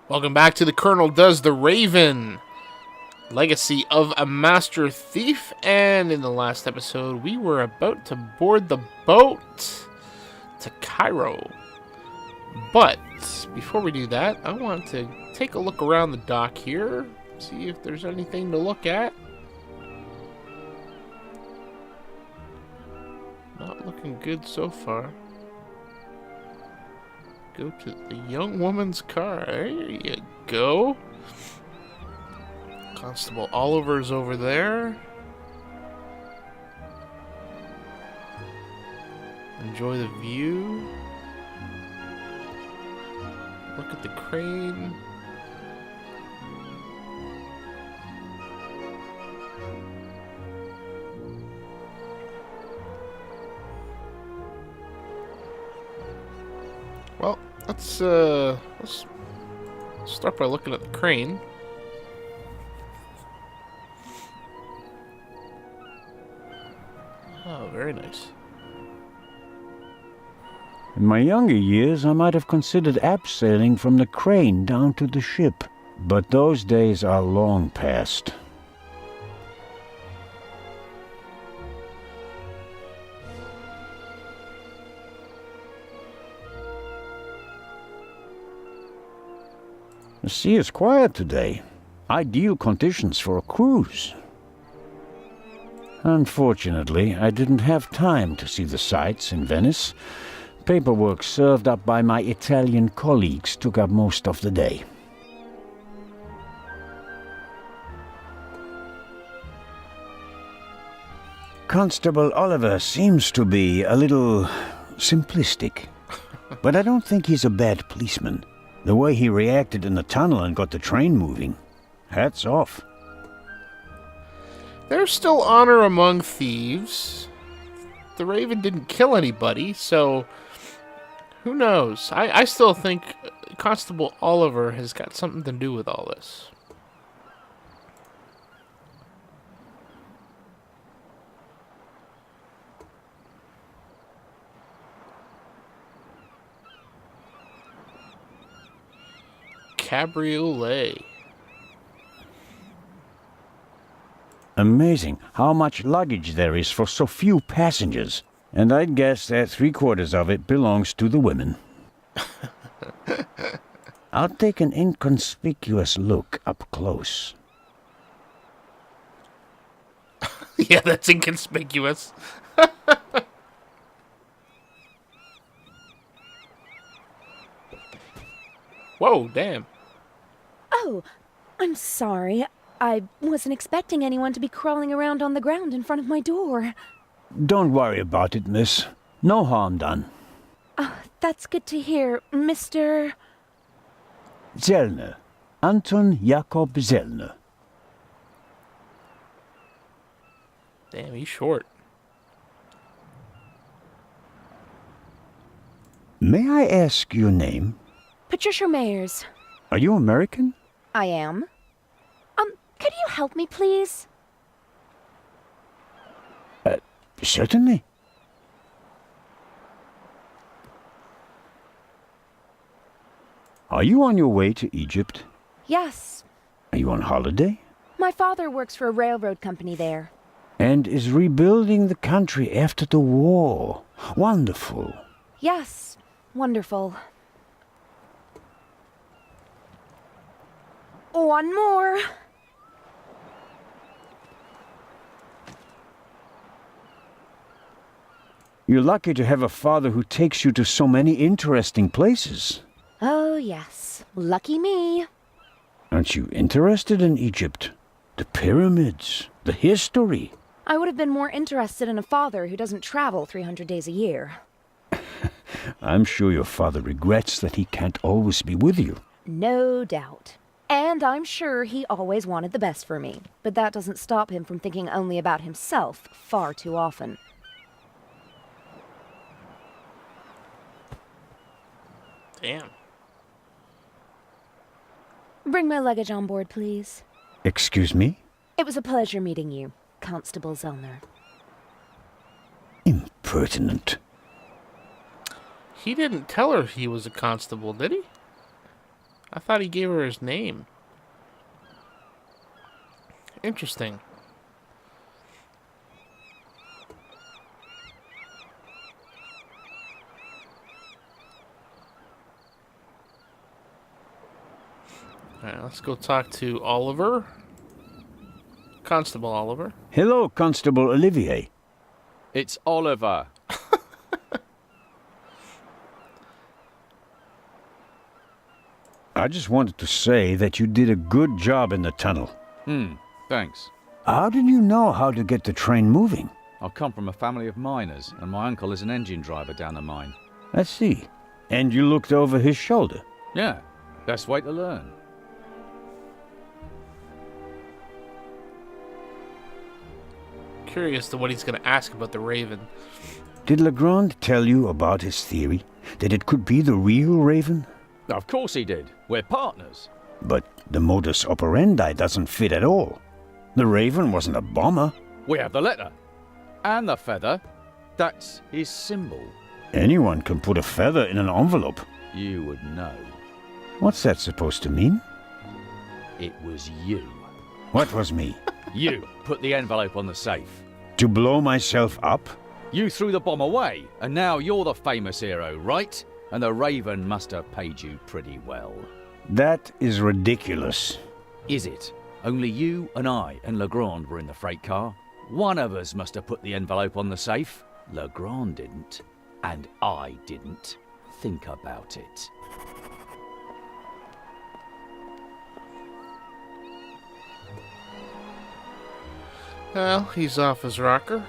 Welcome back to the Kerrnel Does the Raven, Legacy of a Master Thief. And in the last episode, we were about to board the boat to Cairo. But before we do that, I want to take a look around the dock here, see if there's anything to look at. Not looking good so far. Go to the young woman's car. There you go. Constable Oliver's over there. Enjoy the view. Look at the crane. Well, let's start by looking at the crane. Oh, very nice. In my younger years, I might have considered abseiling from the crane down to the ship, but those days are long past. The sea is quiet today. Ideal conditions for a cruise. Unfortunately, I didn't have time to see the sights in Venice. Paperwork served up by my Italian colleagues took up most of the day. Constable Oliver seems to be a little simplistic, but I don't think he's a bad policeman. The way he reacted in the tunnel and got the train moving. Hats off. There's still honor among thieves. The Raven didn't kill anybody, so who knows? I still think Constable Oliver has got something to do with all this. Cabriolet. Amazing how much luggage there is for so few passengers. And I'd guess that 3/4 of it belongs to the women. I'll take an inconspicuous look up close. Yeah, that's inconspicuous. Whoa, damn. Oh, I'm sorry. I wasn't expecting anyone to be crawling around on the ground in front of my door. Don't worry about it, miss. No harm done. That's good to hear, Mr. Zellner. Anton Jakob Zellner. Damn, he's short. May I ask your name? Patricia Mayers. Are you American? I am. Could you help me, please? Certainly. Are you on your way to Egypt? Yes. Are you on holiday? My father works for a railroad company there. And is rebuilding the country after the war. Wonderful. Yes. Wonderful. One more. You're lucky to have a father who takes you to so many interesting places. Oh, yes. Lucky me. Aren't you interested in Egypt? The pyramids, the history. I would have been more interested in a father who doesn't travel 300 days a year. I'm sure your father regrets that he can't always be with you. No doubt. And I'm sure he always wanted the best for me. But that doesn't stop him from thinking only about himself far too often. Damn. Bring my luggage on board, please. Excuse me? It was a pleasure meeting you, Constable Zellner. Impertinent. He didn't tell her he was a constable, did he? I thought he gave her his name. Interesting. Alright, let's go talk to Oliver. Constable Oliver. Hello, Constable Olivier. It's Oliver. I just wanted to say that you did a good job in the tunnel. Thanks. How did you know how to get the train moving? I come from a family of miners, and my uncle is an engine driver down the mine. I see. And you looked over his shoulder? Yeah, best way to learn. Curious to what he's going to ask about the Raven. Did Legrand tell you about his theory? That it could be the real Raven? Of course he did. We're partners. But the modus operandi doesn't fit at all. The Raven wasn't a bomber. We have the letter. And the feather. That's his symbol. Anyone can put a feather in an envelope. You would know. What's that supposed to mean? It was you. What was me? You put the envelope on the safe. To blow myself up? You threw the bomb away, and now you're the famous hero, right? And the Raven must have paid you pretty well. That is ridiculous. Is it? Only you and I and Legrand were in the freight car. One of us must have put the envelope on the safe. Legrand didn't. And I didn't. Think about it. Well, he's off his rocker.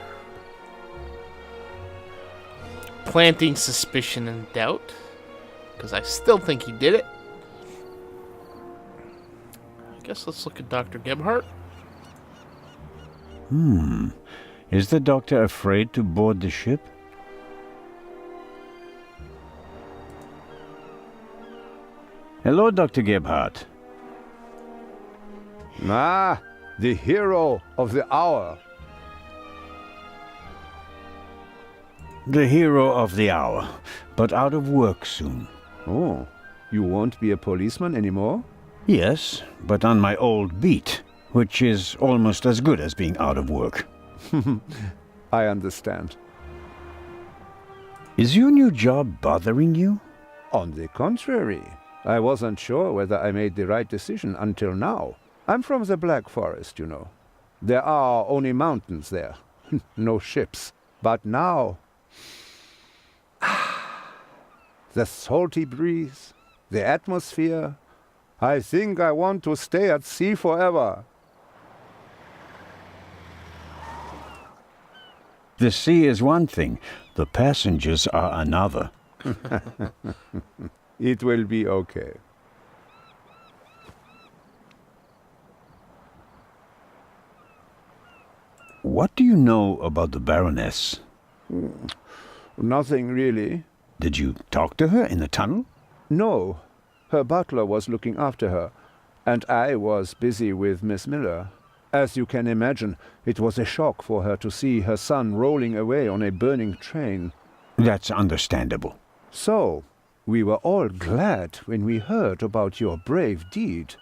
Planting suspicion and doubt. Because I still think he did it. I guess let's look at Dr. Gebhardt. Is the doctor afraid to board the ship? Hello, Dr. Gebhardt. Ah, the hero of the hour. The hero of the hour, but out of work soon. Oh, you won't be a policeman anymore? Yes, but on my old beat, which is almost as good as being out of work. I understand. Is your new job bothering you? On the contrary, I wasn't sure whether I made the right decision until now. I'm from the Black Forest, you know. There are only mountains there, no ships. But now, the salty breeze, the atmosphere, I think I want to stay at sea forever. The sea is one thing, the passengers are another. It will be okay. What do you know about the Baroness? Nothing really. Did you talk to her in the tunnel? No, her butler was looking after her, and I was busy with Miss Miller. As you can imagine, it was a shock for her to see her son rolling away on a burning train. That's understandable. So, we were all glad when we heard about your brave deed.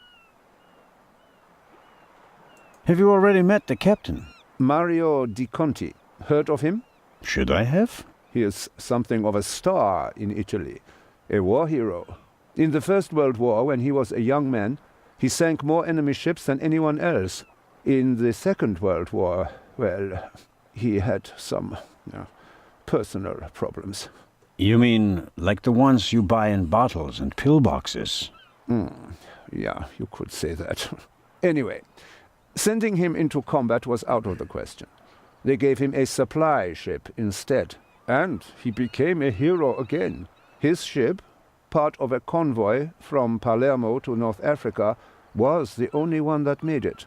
Have you already met the captain? Mario Di Conti. Heard of him? Should I have? He is something of a star in Italy, a war hero. In the First World War, when he was a young man, he sank more enemy ships than anyone else. In the Second World War, well, he had some personal problems. You mean like the ones you buy in bottles and pillboxes? Yeah, you could say that. Anyway, sending him into combat was out of the question. They gave him a supply ship instead, and he became a hero again. His ship, part of a convoy from Palermo to North Africa, was the only one that made it,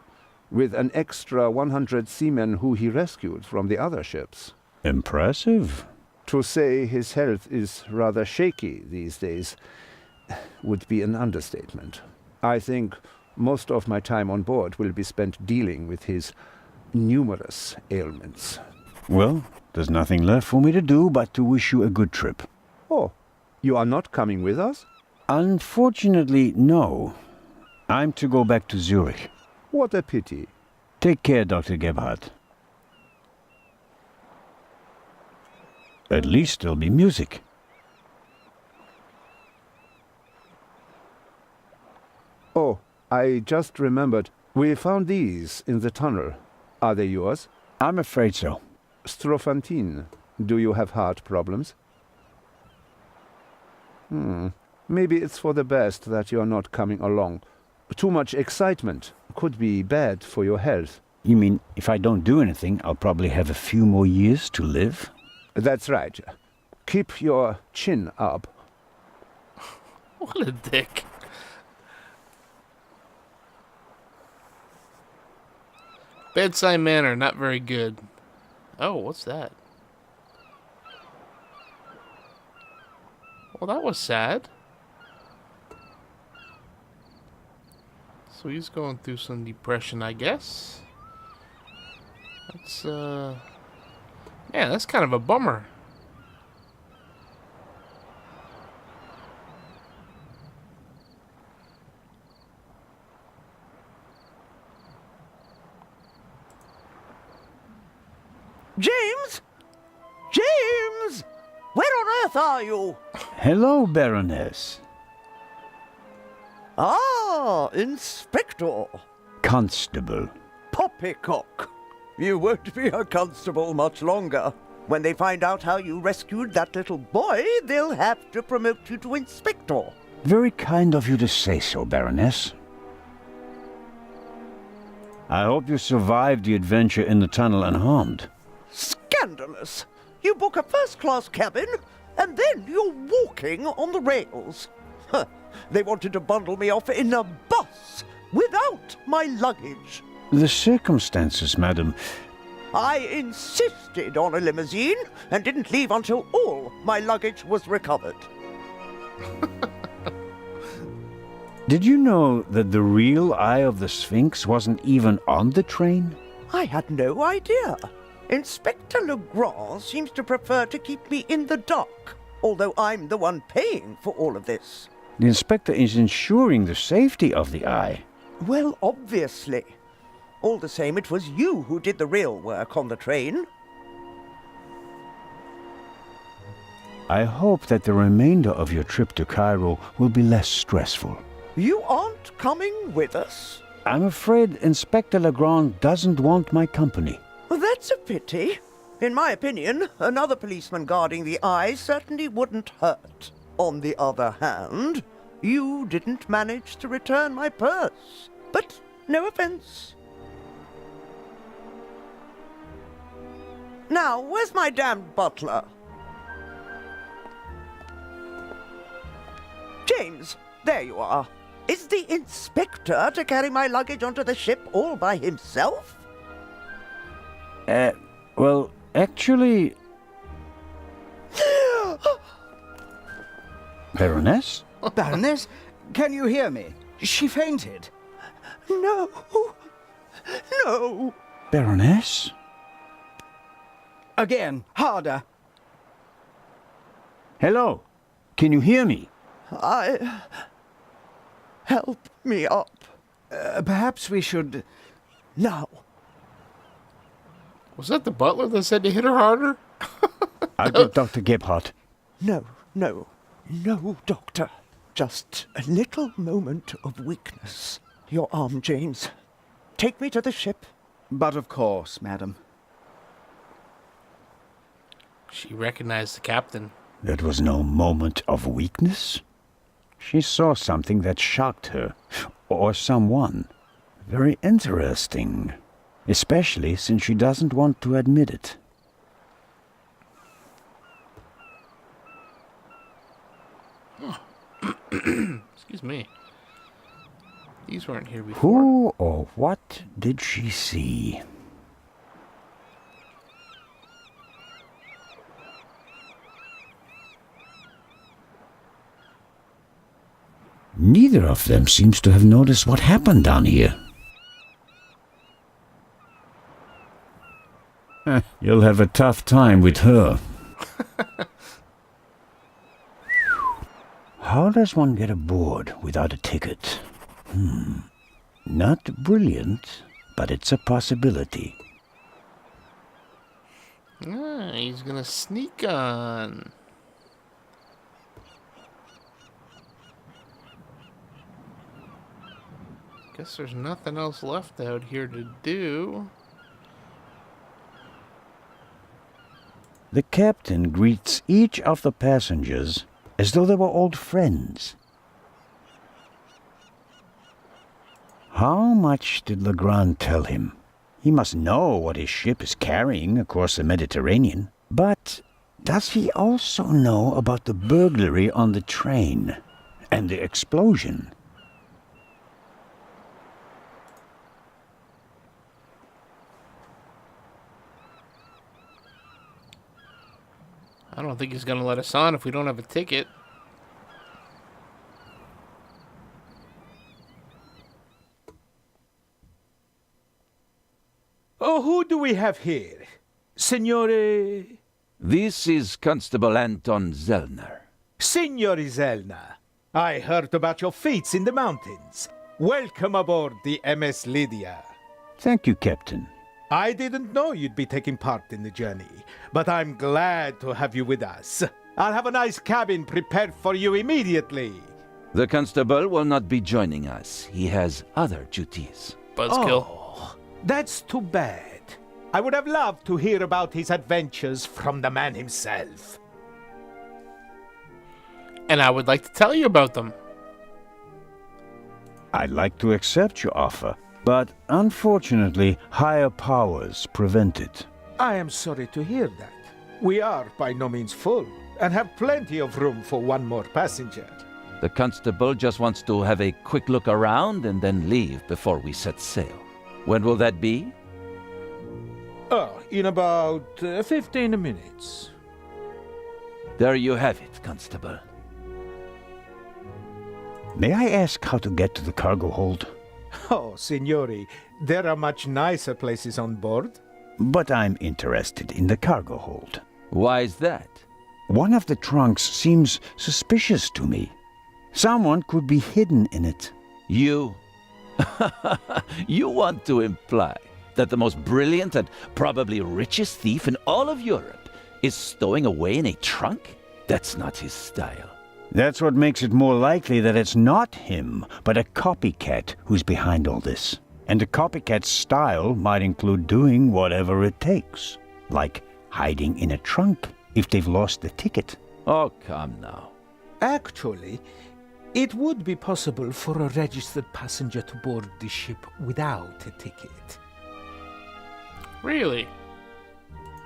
with an extra 100 seamen who he rescued from the other ships. Impressive. To say his health is rather shaky these days would be an understatement. I think most of my time on board will be spent dealing with his numerous ailments. Well, there's nothing left for me to do but to wish you a good trip. Oh, you are not coming with us? Unfortunately, no. I'm to go back to Zurich. What a pity. Take care, Dr. Gebhardt. At least there'll be music. Oh, I just remembered. We found these in the tunnel. Are they yours? I'm afraid so. Strophantine, do you have heart problems? Maybe it's for the best that you're not coming along. Too much excitement could be bad for your health. You mean, if I don't do anything, I'll probably have a few more years to live? That's right. Keep your chin up. What a dick. Bedside manner, not very good. Oh, what's that? Well, that was sad. So he's going through some depression, I guess. That's, man, that's kind of a bummer. James? James! Where on earth are you? Hello, Baroness. Ah, Inspector. Constable. Poppycock. You won't be a constable much longer. When they find out how you rescued that little boy, they'll have to promote you to Inspector. Very kind of you to say so, Baroness. I hope you survived the adventure in the tunnel unharmed. Scandalous! You book a first-class cabin, and then you're walking on the rails. Huh. They wanted to bundle me off in a bus, without my luggage. The circumstances, madam. I insisted on a limousine, and didn't leave until all my luggage was recovered. Did you know that the real Eye of the Sphinx wasn't even on the train? I had no idea. Inspector Legrand seems to prefer to keep me in the dark, although I'm the one paying for all of this. The inspector is ensuring the safety of the Eye. Well, obviously. All the same, it was you who did the real work on the train. I hope that the remainder of your trip to Cairo will be less stressful. You aren't coming with us? I'm afraid Inspector Legrand doesn't want my company. Well, that's a pity. In my opinion, another policeman guarding the Eye certainly wouldn't hurt. On the other hand, you didn't manage to return my purse. But no offense. Now, where's my damned butler? James, there you are. Is the inspector to carry my luggage onto the ship all by himself? Well, actually... Baroness? Baroness, can you hear me? She fainted. No. No. Baroness? Again, harder. Hello? Can you hear me? Help me up. Perhaps we should... Now. Was that the butler that said to hit her harder? I'll get Dr. Gebhardt. No, Doctor. Just a little moment of weakness. Your arm, James. Take me to the ship. But of course, madam. She recognized the captain. That was no moment of weakness. She saw something that shocked her, or someone. Very interesting. Especially since she doesn't want to admit it. Excuse me. These weren't here before. Who or what did she see? Neither of them seems to have noticed what happened down here. You'll have a tough time with her. How does one get aboard without a ticket? Not brilliant, but it's a possibility. Ah, he's gonna sneak on. Guess there's nothing else left out here to do. The captain greets each of the passengers as though they were old friends. How much did Legrand tell him? He must know what his ship is carrying across the Mediterranean. But does he also know about the burglary on the train and the explosion? I don't think he's gonna let us on if we don't have a ticket. Oh, who do we have here? Signore... This is Constable Anton Zellner. Signore Zellner. I heard about your feats in the mountains. Welcome aboard the MS Lydia. Thank you, Captain. I didn't know you'd be taking part in the journey, but I'm glad to have you with us. I'll have a nice cabin prepared for you immediately. The constable will not be joining us. He has other duties. Buzzkill. Oh, that's too bad. I would have loved to hear about his adventures from the man himself. And I would like to tell you about them. I'd like to accept your offer, but unfortunately, higher powers prevent it. I am sorry to hear that. We are by no means full, and have plenty of room for one more passenger. The constable just wants to have a quick look around and then leave before we set sail. When will that be? Oh, in about 15 minutes. There you have it, Constable. May I ask how to get to the cargo hold? Oh, signori, there are much nicer places on board. But I'm interested in the cargo hold. Why is that? One of the trunks seems suspicious to me. Someone could be hidden in it. You... You want to imply that the most brilliant and probably richest thief in all of Europe is stowing away in a trunk? That's not his style. That's what makes it more likely that it's not him, but a copycat who's behind all this. And the copycat's style might include doing whatever it takes, like hiding in a trunk if they've lost the ticket. Oh, come now. Actually, it would be possible for a registered passenger to board the ship without a ticket. Really?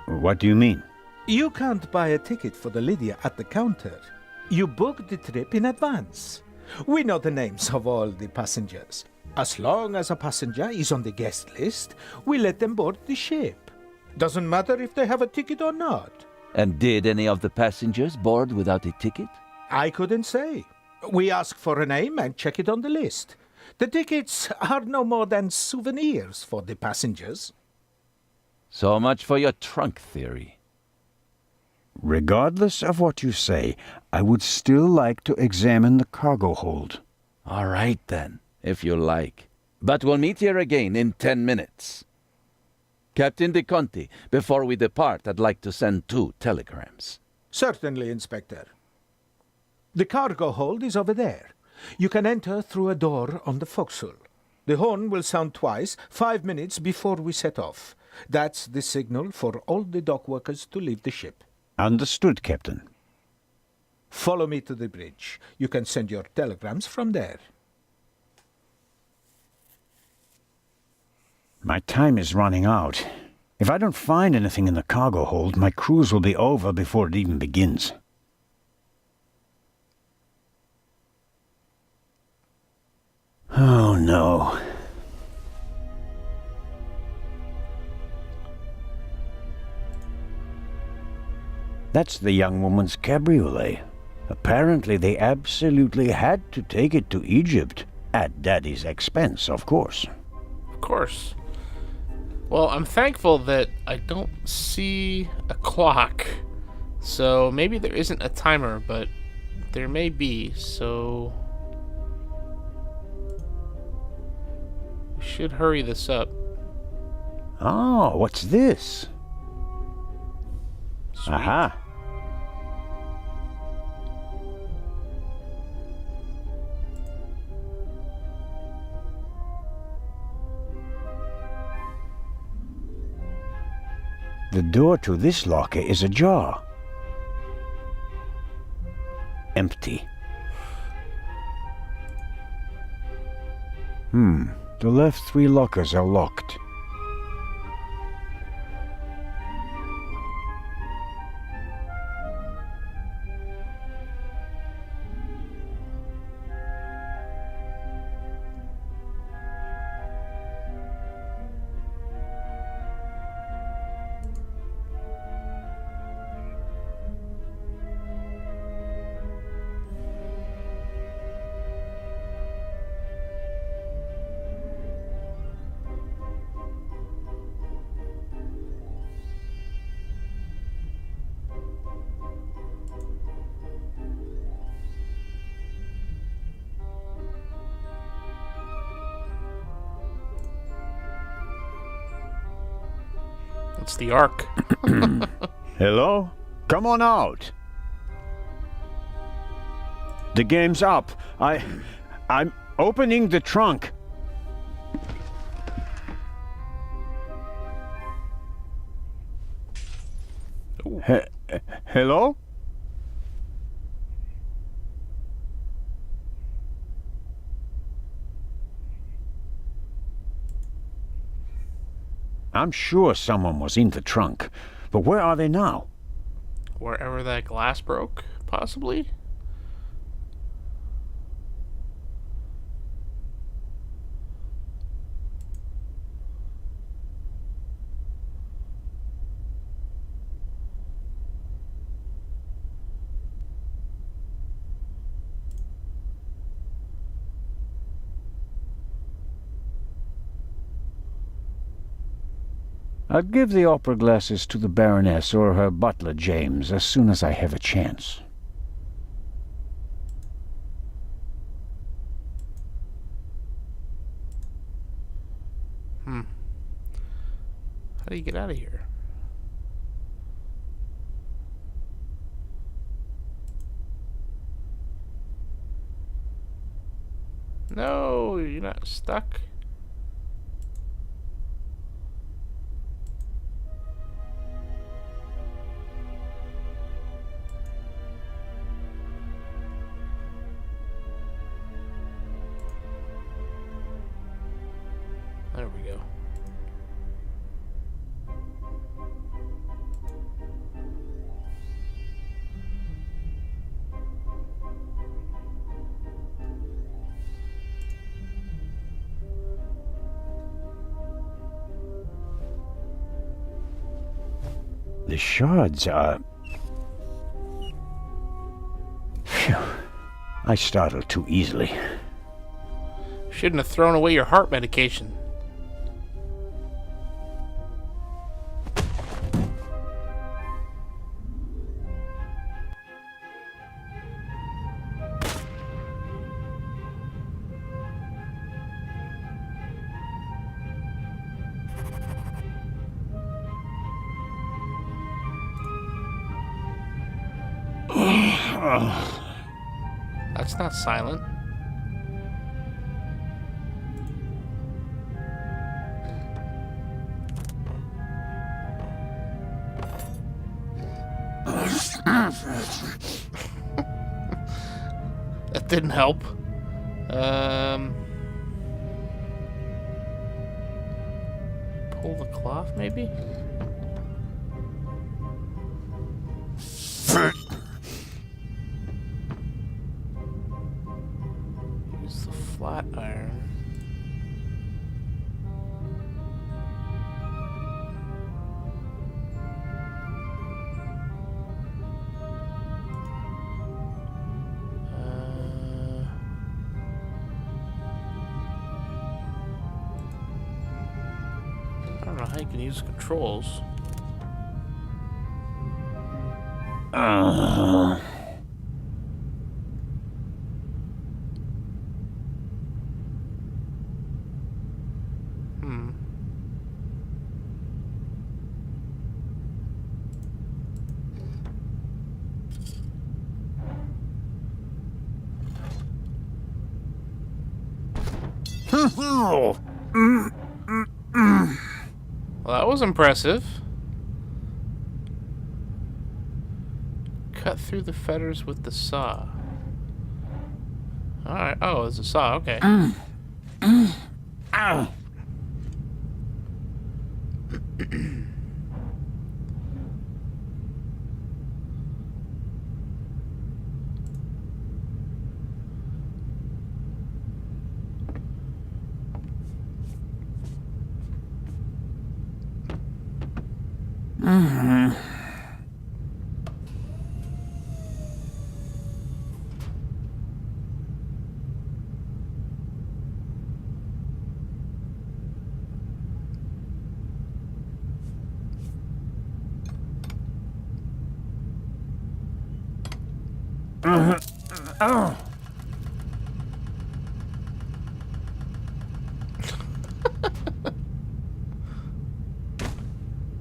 What do you mean? You can't buy a ticket for the Lydia at the counter. You book the trip in advance. We know the names of all the passengers. As long as a passenger is on the guest list, we let them board the ship. Doesn't matter if they have a ticket or not. And did any of the passengers board without a ticket? I couldn't say. We ask for a name and check it on the list. The tickets are no more than souvenirs for the passengers. So much for your trunk theory. Regardless of what you say, I would still like to examine the cargo hold. All right, then, if you like. But we'll meet here again in 10 minutes. Captain De Conti, before we depart, I'd like to send 2 telegrams. Certainly, Inspector. The cargo hold is over there. You can enter through a door on the forecastle. The horn will sound twice, 5 minutes before we set off. That's the signal for all the dock workers to leave the ship. Understood, Captain. Follow me to the bridge. You can send your telegrams from there. My time is running out. If I don't find anything in the cargo hold, my cruise will be over before it even begins. Oh, no. That's the young woman's cabriolet. Apparently they absolutely had to take it to Egypt. At Daddy's expense, of course. Of course. Well, I'm thankful that I don't see a clock. So maybe there isn't a timer, but There may be, so we should hurry this up. Oh, what's this? Sweet. Aha. The door to this locker is ajar. Empty. The left 3 lockers are locked. It's the Ark. Hello? Come on out. The game's up. I'm opening the trunk. Hello? I'm sure someone was in the trunk, but where are they now? Wherever that glass broke, possibly? I'll give the opera glasses to the Baroness or her butler James as soon as I have a chance. How do you get out of here? No, you're not stuck. There we go. The shards are... Phew. I startled too easily. Shouldn't have thrown away your heart medication. That's not silent. That didn't help. Pull the cloth, maybe? Use the flat iron. I don't know how you can use controls. Well, that was impressive. Cut through the fetters with the saw. Alright. Oh, it's a saw. Okay. Ow. Oh.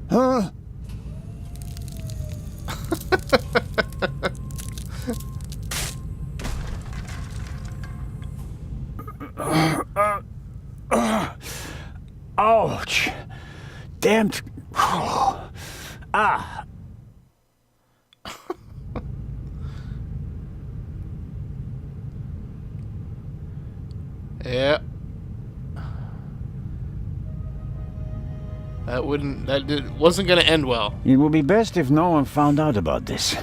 Huh? Ouch. Damn. Ah. Yeah. Wasn't gonna end well. It would be best if no one found out about this.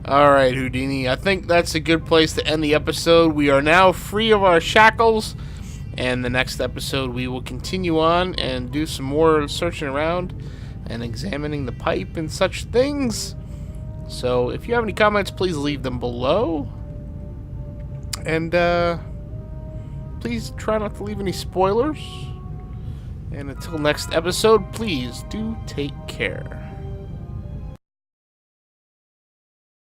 Alright, Houdini. I think that's a good place to end the episode. We are now free of our shackles. And the next episode we will continue on and do some more searching around and examining the pipe and such things. So if you have any comments, please leave them below. And please try not to leave any spoilers. And until next episode, please do take care.